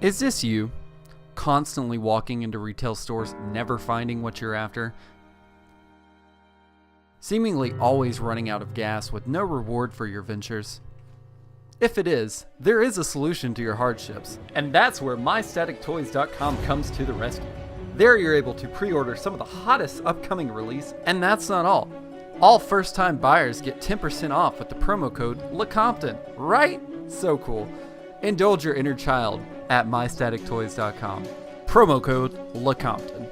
Is this you? Constantly walking into retail stores, never finding what you're after? Seemingly always running out of gas with no reward for your ventures? If it is, there is a solution to your hardships, and that's where MyStaticToys.com comes to the rescue. There you're able to pre-order some of the hottest upcoming release, and that's not all. All first-time buyers get 10% off with the promo code LeCompton, right? So cool. Indulge your inner child at MyStaticToys.com. Promo code LeCompton.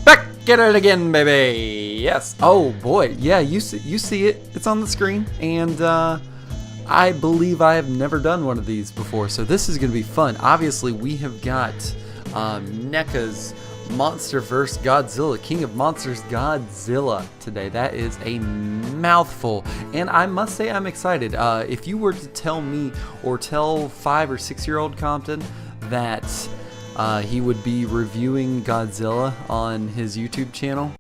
Back at it again, baby. Yes. Oh boy. Yeah, you see it. It's on the screen, and I believe I have never done one of these before, so this is going to be fun. Obviously, we have got Neca's Monsterverse Godzilla, King of Monsters Godzilla today. That is a mouthful, and I must say I'm excited. If you were to tell me or tell 5 or 6 year old Compton that he would be reviewing Godzilla on his YouTube channel.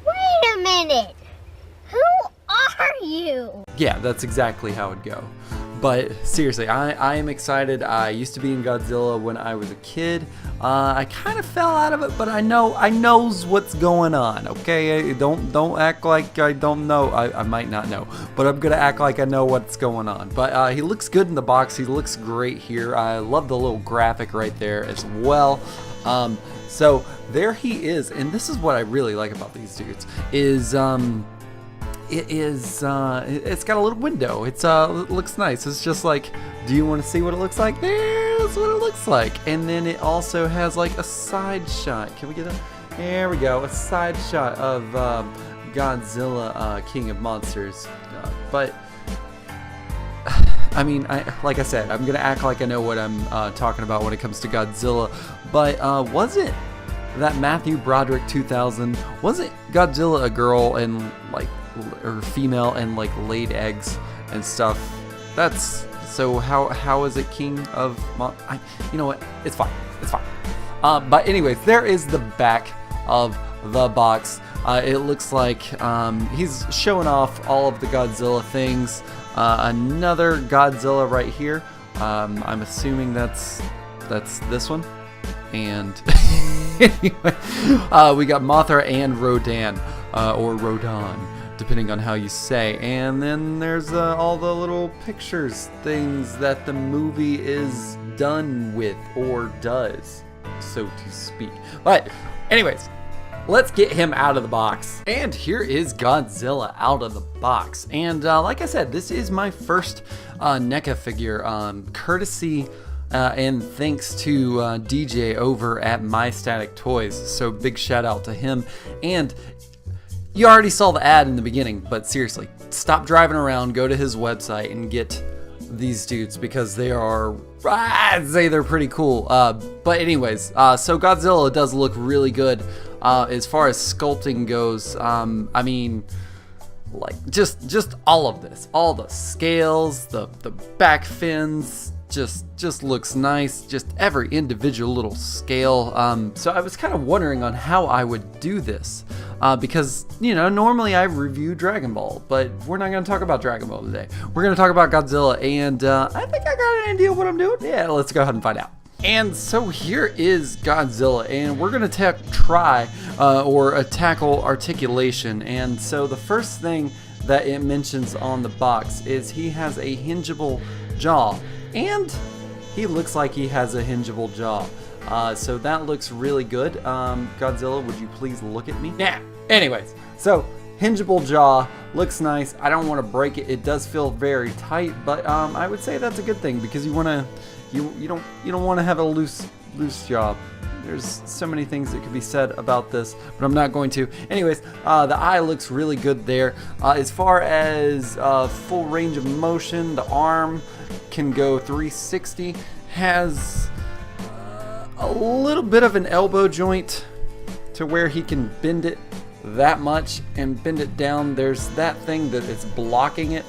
Wait a minute! Who are you? Yeah, that's exactly how it'd go. But seriously, I am excited. I used to be in Godzilla when I was a kid. I kind of fell out of it, but I knows what's going on. Okay, don't act like I don't know. I might not know, but I'm gonna act like I know what's going on. But he looks good in the box. He looks great here. I love the little graphic right there as well. So there he is, and this is what I really like about these dudes is it's got a little window. It looks nice. It's just like, do you want to see what it looks like? There's what it looks like. And then it also has like a side shot. Can we get a, there we go, a side shot of Godzilla, King of Monsters. But I mean, like I said, I'm gonna act like I know what I'm talking about when it comes to Godzilla. But wasn't that Matthew Broderick 2000? Wasn't Godzilla a girl and like, or female and like laid eggs and stuff? That's so how is it King of you know what, it's fine, but anyways, there is the back of the box. It looks like he's showing off all of the Godzilla things. Another Godzilla right here. I'm assuming that's this one. And anyway, we got Mothra and Rodan, or Rodan, depending on how you say. And then there's all the little pictures, things that the movie is done with, or does, so to speak. But anyways, let's get him out of the box. And here is Godzilla out of the box. And like I said, this is my first NECA figure, courtesy and thanks to DJ over at My Static Toys. So big shout out to him. And you already saw the ad in the beginning, but seriously, stop driving around, go to his website and get these dudes, because they are, I'd say they're pretty cool. But anyways, so Godzilla does look really good. As far as sculpting goes, I mean, like just all of this, all the scales, the back fins, just looks nice. Just every individual little scale. So I was kind of wondering on how I would do this, because you know, normally I review Dragon Ball, but we're not going to talk about Dragon Ball today. We're going to talk about Godzilla, and I think I got an idea of what I'm doing. Yeah, let's go ahead and find out. And so here is Godzilla, and we're going to try tackle articulation. And so the first thing that it mentions on the box is he has a hingeable jaw, and he looks like he has a hingeable jaw. So that looks really good. Godzilla, would you please look at me? Yeah. Anyways, so hingeable jaw looks nice. I don't want to break it. It does feel very tight, but I would say that's a good thing, because you want to. You don't want to have a loose jaw. There's so many things that could be said about this, but I'm not going to. Anyways, the eye looks really good there. As far as full range of motion, the arm can go 360. Has a little bit of an elbow joint to where he can bend it that much and bend it down. There's that thing that is blocking it.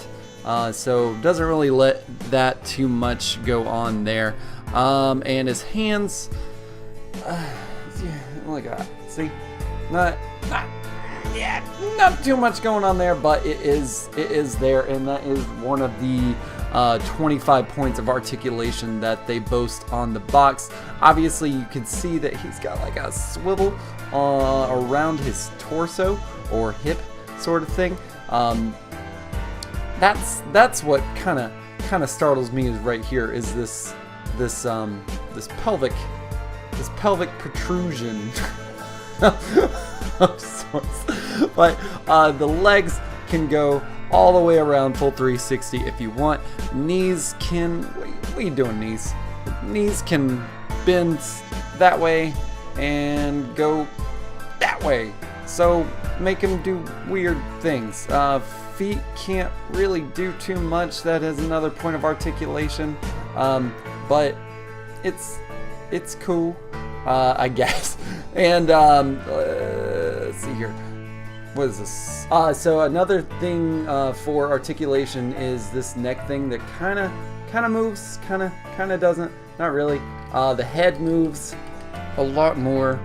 So doesn't really let that too much go on there. And his hands, yeah, look at that. See, yeah, not too much going on there, but it is there, and that is one of the 25 points of articulation that they boast on the box. Obviously, you can see that he's got like a swivel around his torso or hip sort of thing. That's what kind of startles me is right here is this pelvic protrusion of sorts. But the legs can go all the way around full 360 if you want. Knees can, what are you doing, knees? Knees can bend that way and go that way. So make them do weird things. Feet can't really do too much. That is another point of articulation. But it's cool, I guess. And let's see here. What is this? So another thing for articulation is this neck thing that kind of moves, kind of doesn't. Not really. The head moves a lot more.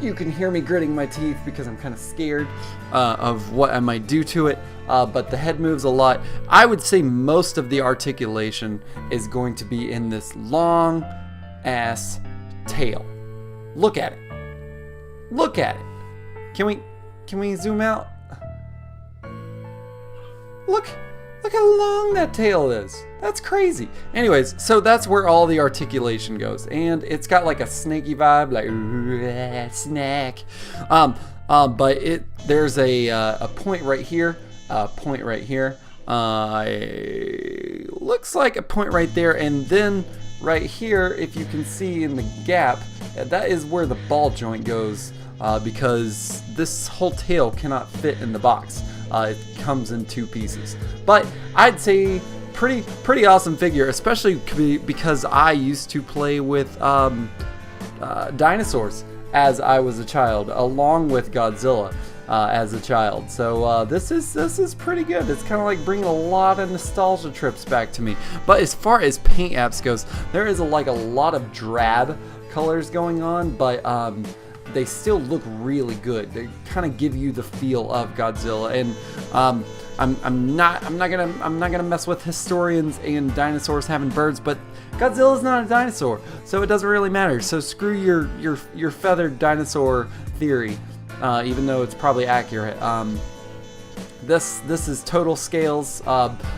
You can hear me gritting my teeth because I'm kind of scared of what I might do to it. But the head moves a lot. I would say most of the articulation is going to be in this long ass tail. Look at it. Look at it. Can we zoom out? Look how long that tail is. That's crazy. Anyways, so that's where all the articulation goes, and it's got like a snaky vibe, like snack. But there's a point right here, looks like a point right there, and then right here, if you can see in the gap, that is where the ball joint goes. Because this whole tail cannot fit in the box. It comes in two pieces. But I'd say pretty awesome figure, especially because I used to play with dinosaurs as I was a child, along with Godzilla as a child. So this is pretty good. It's kind of like bringing a lot of nostalgia trips back to me. But as far as paint apps goes, there is a lot of drab colors going on, but they still look really good. They kind of give you the feel of Godzilla, and I'm not gonna mess with historians and dinosaurs having birds, but Godzilla's not a dinosaur, so it doesn't really matter. So screw your feathered dinosaur theory, even though it's probably accurate. This is total scales.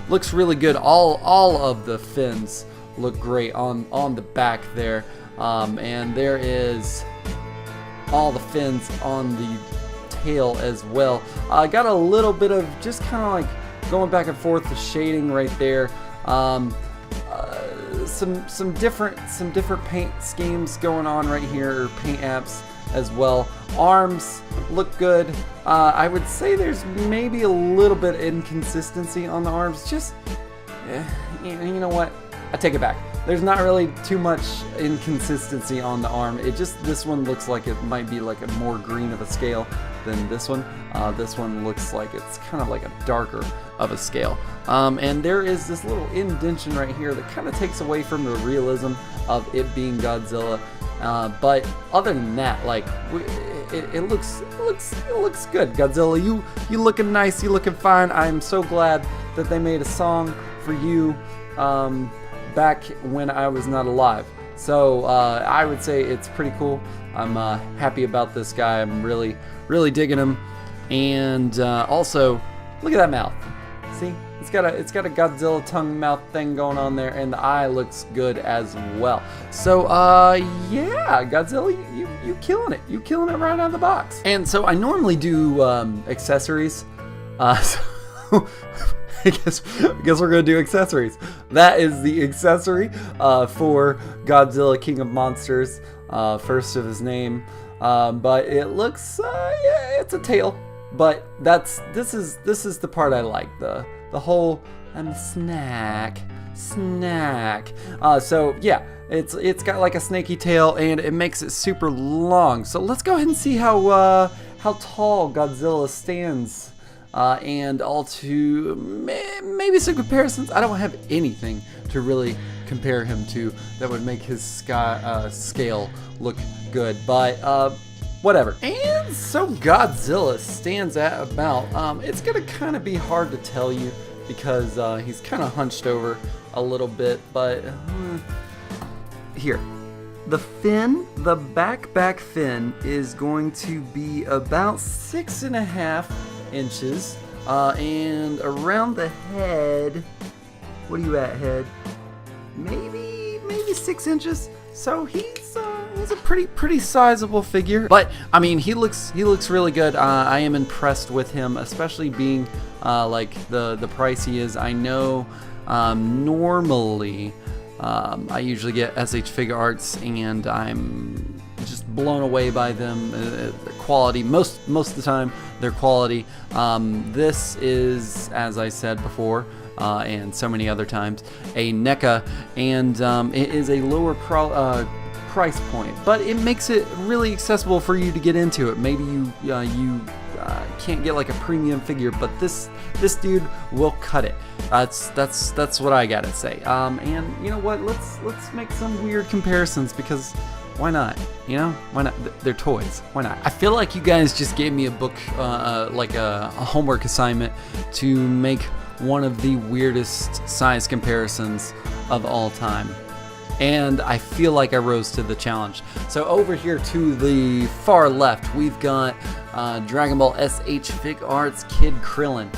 Looks really good. All of the fins look great on the back there, and there is all the fins on the tail as well. I got a little bit of just kind of like going back and forth, the shading right there. Some different paint schemes going on right here, or paint apps as well. Arms look good. I would say there's maybe a little bit of inconsistency on the arms. Just you know what? I take it back. There's not really too much inconsistency on the arm. This one looks like it might be like a more green of a scale than this one. This one looks like it's kind of like a darker of a scale. And there is this little indentation right here that kind of takes away from the realism of it being Godzilla. But other than that, like it looks good. Godzilla, you looking nice, you looking fine. I'm so glad that they made a song for you. Back when I was not alive. So I would say it's pretty cool. I'm happy about this guy. I'm really digging him. And also, look at that mouth. See, it's got a Godzilla tongue mouth thing going on there, and the eye looks good as well. So yeah, Godzilla, you killing it. You killing it right out of the box. And so I normally do accessories. So I guess we're gonna do accessories. That is the accessory for Godzilla King of Monsters, first of his name. But it looks, yeah, it's a tail. But this is the part I like. The whole snack. So yeah, it's got like a snaky tail, and it makes it super long. So let's go ahead and see how tall Godzilla stands. And all to maybe some comparisons. I don't have anything to really compare him to that would make his scale look good. But whatever. And so Godzilla stands at about, it's gonna kind of be hard to tell you because he's kind of hunched over a little bit, but here. The fin, the back fin is going to be about 6.5 inches, and around the head, what are you at, head? Maybe 6 inches. So he's a pretty sizable figure. But I mean, he looks really good. I am impressed with him, especially being like the price he is. I know normally I usually get SH Fig Arts, and I'm just blown away by them. Their quality, most of the time, their quality. This is, as I said before, and so many other times, a NECA, and it is a lower price point, but it makes it really accessible for you to get into it. Maybe you can't get like a premium figure, but this dude will cut it. That's what I gotta say. And you know what? Let's make some weird comparisons, because why not? You know, why not? They're toys. Why not? I feel like you guys just gave me a book, like a homework assignment, to make one of the weirdest size comparisons of all time. And I feel like I rose to the challenge. So over here to the far left, we've got Dragon Ball SH Fig Arts Kid Krillin.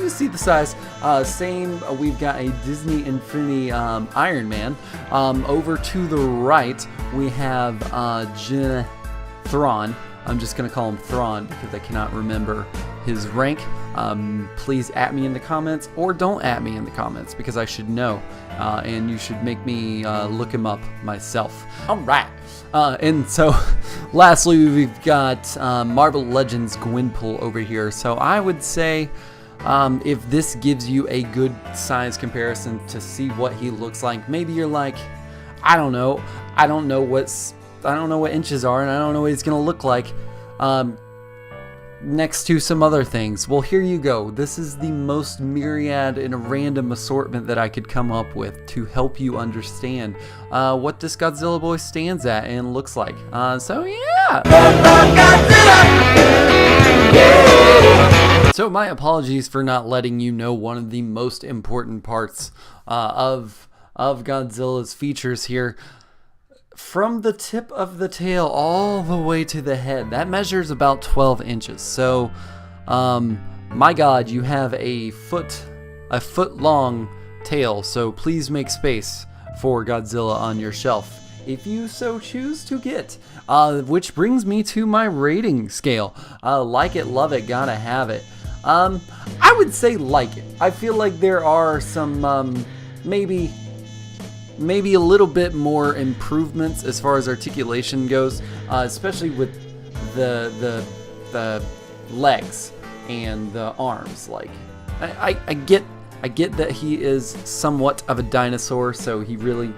You see the size. Same, we've got a Disney Infinity Iron Man. Over to the right, we have Thrawn. I'm just going to call him Thrawn because I cannot remember his rank. Please at me in the comments, or don't at me in the comments, because I should know, and you should make me look him up myself. Alright, and so lastly, we've got Marvel Legends Gwenpool over here. So I would say, if this gives you a good size comparison to see what he looks like, maybe you're like, I don't know what inches are, and I don't know what he's gonna look like next to some other things. Well, here you go. This is the most myriad and a random assortment that I could come up with to help you understand what this Godzilla boy stands at and looks like. So yeah. So my apologies for not letting you know one of the most important parts of Godzilla's features here. From the tip of the tail all the way to the head, that measures about 12 inches. So, my God, you have a foot long tail. So please make space for Godzilla on your shelf, if you so choose to get. Which brings me to my rating scale. Like it, love it, gotta have it. I would say like it. I feel like there are some maybe a little bit more improvements as far as articulation goes, especially with the legs and the arms. Like, I get that he is somewhat of a dinosaur, so he really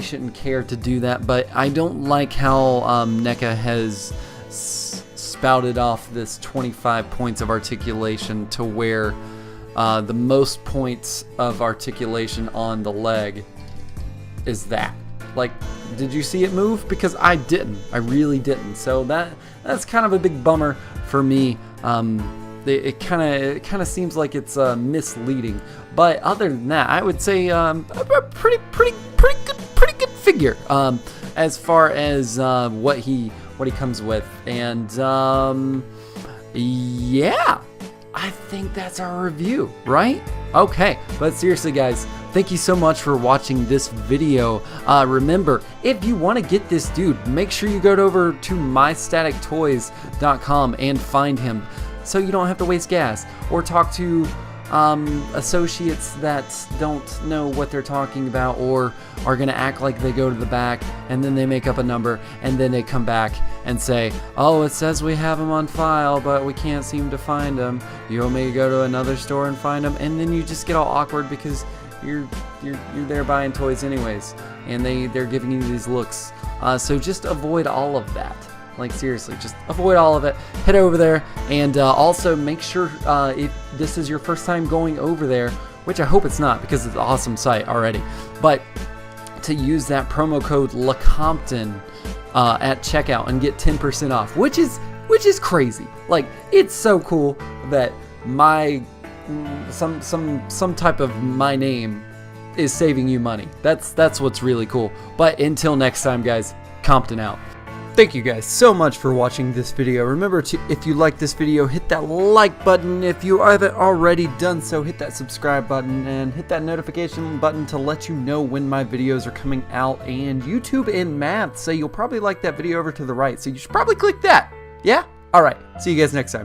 shouldn't care to do that. But I don't like how NECA has spouted off this 25 points of articulation, to where the most points of articulation on the leg is that. Like, did you see it move? Because I didn't. I really didn't. So that's kind of a big bummer for me. It kind of seems like it's misleading. But other than that, I would say a pretty good figure as far as what he comes with. And yeah, I think that's our review, right? Okay, but seriously, guys, thank you so much for watching this video. Remember, if you want to get this dude, make sure you go over to mystatictoys.com and find him, so you don't have to waste gas or talk to associates that don't know what they're talking about, or are going to act like they go to the back and then they make up a number and then they come back and say, oh, it says we have them on file, but we can't seem to find them. You want me to go to another store and find them? And then you just get all awkward because you're there buying toys anyways, and they're giving you these looks. So just avoid all of that. Like, seriously, just avoid all of it. Head over there, and also make sure if this is your first time going over there, which I hope it's not, because it's an awesome site already, but to use that promo code LeCompton at checkout and get 10% off, which is crazy. Like, it's so cool that some type of my name is saving you money. That's what's really cool. But until next time, guys, Compton out. Thank you guys so much for watching this video. Remember to, if you like this video, hit that like button. If you haven't already done so, hit that subscribe button and hit that notification button to let you know when my videos are coming out. And YouTube and math say you'll probably like that video over to the right, so you should probably click that. Yeah? Alright, see you guys next time.